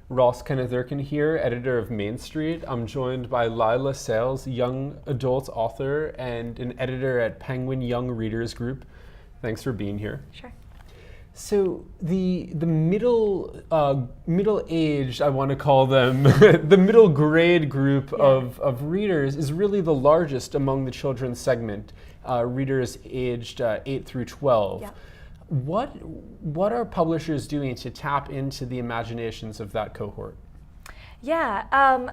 Ross Kenneth Erkin here, editor of MainSt. I'm joined by Leila Sales, young adult author and an editor at Penguin Young Readers Group. Thanks for being here. Sure. So the middle-aged, I want to call them, the middle grade group of readers is really the largest among the children's segment, readers aged 8 through 12. Yeah. What are publishers doing to tap into the imaginations of that cohort? Yeah,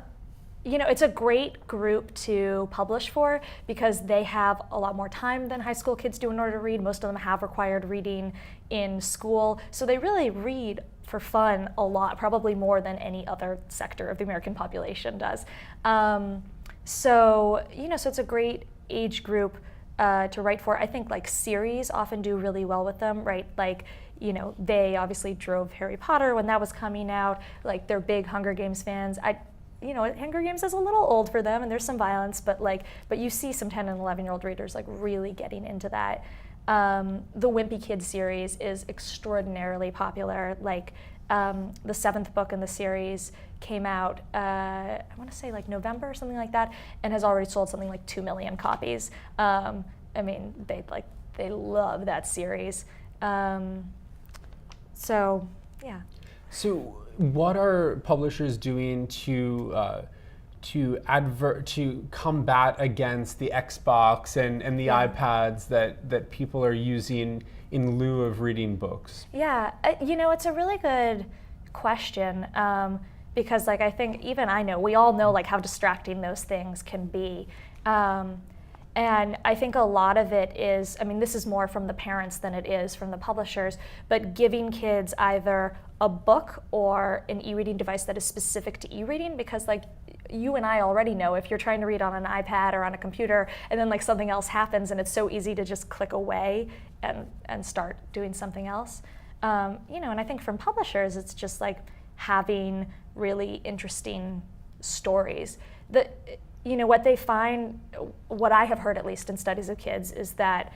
it's a great group to publish for because they have a lot more time than high school kids do in order to read. Most of them have required reading in school, so they really read for fun a lot, probably more than any other sector of the American population does. So it's a great age group to write for. I think like series often do really well with them, right? Like, they obviously drove Harry Potter when that was coming out. Like, they're big Hunger Games fans. Hunger Games is a little old for them, and there's some violence, but you see some 10 and 11-year-old readers like really getting into that. The Wimpy Kids series is extraordinarily popular. Like, the 7th book in the series came out, I want to say like November or something like that, and has already sold something like 2 million copies. They love that series. So yeah. So what are publishers doing to combat against the Xbox and the iPads that people are using in lieu of reading books? Yeah, it's a really good question because I think we all know how distracting those things can be. And I think a lot of it is, this is more from the parents than it is from the publishers, but giving kids either a book or an e-reading device that is specific to e-reading, because you and I already know if you're trying to read on an iPad or on a computer and then something else happens and it's so easy to just click away and start doing something else. And I think from publishers, it's just having really interesting stories. What they find, what I have heard at least in studies of kids, is that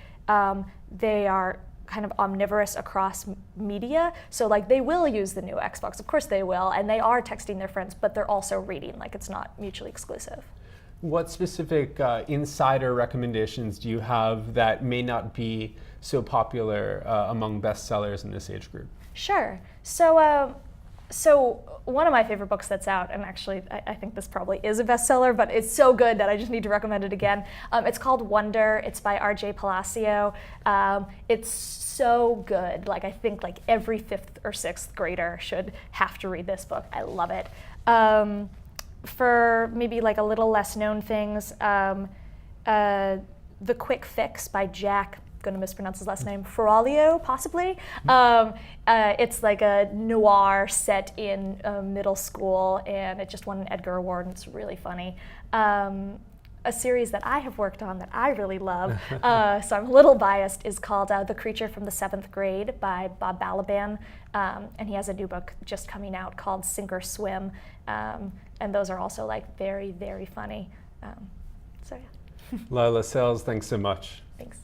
they are kind of omnivorous across media. So they will use the new Xbox, of course they will, and they are texting their friends, but they're also reading. It's not mutually exclusive. What specific insider recommendations do you have that may not be so popular among bestsellers in this age group? Sure. So one of my favorite books that's out, and actually I think this probably is a bestseller, but it's so good that I just need to recommend it again. It's called Wonder. It's by R.J. Palacio. It's so good. I think every 5th or 6th grader should have to read this book. I love it. For maybe a little less known things, The Quick Fix by Jack, going to mispronounce his last name, Ferralio, possibly. It's a noir set in middle school, and it just won an Edgar Award, and it's really funny. A series that I have worked on that I really love, so I'm a little biased, is called The Creature from the 7th Grade by Bob Balaban, and he has a new book just coming out called Sink or Swim, and those are also very, very funny. So yeah. Leila Sales, thanks so much. Thanks.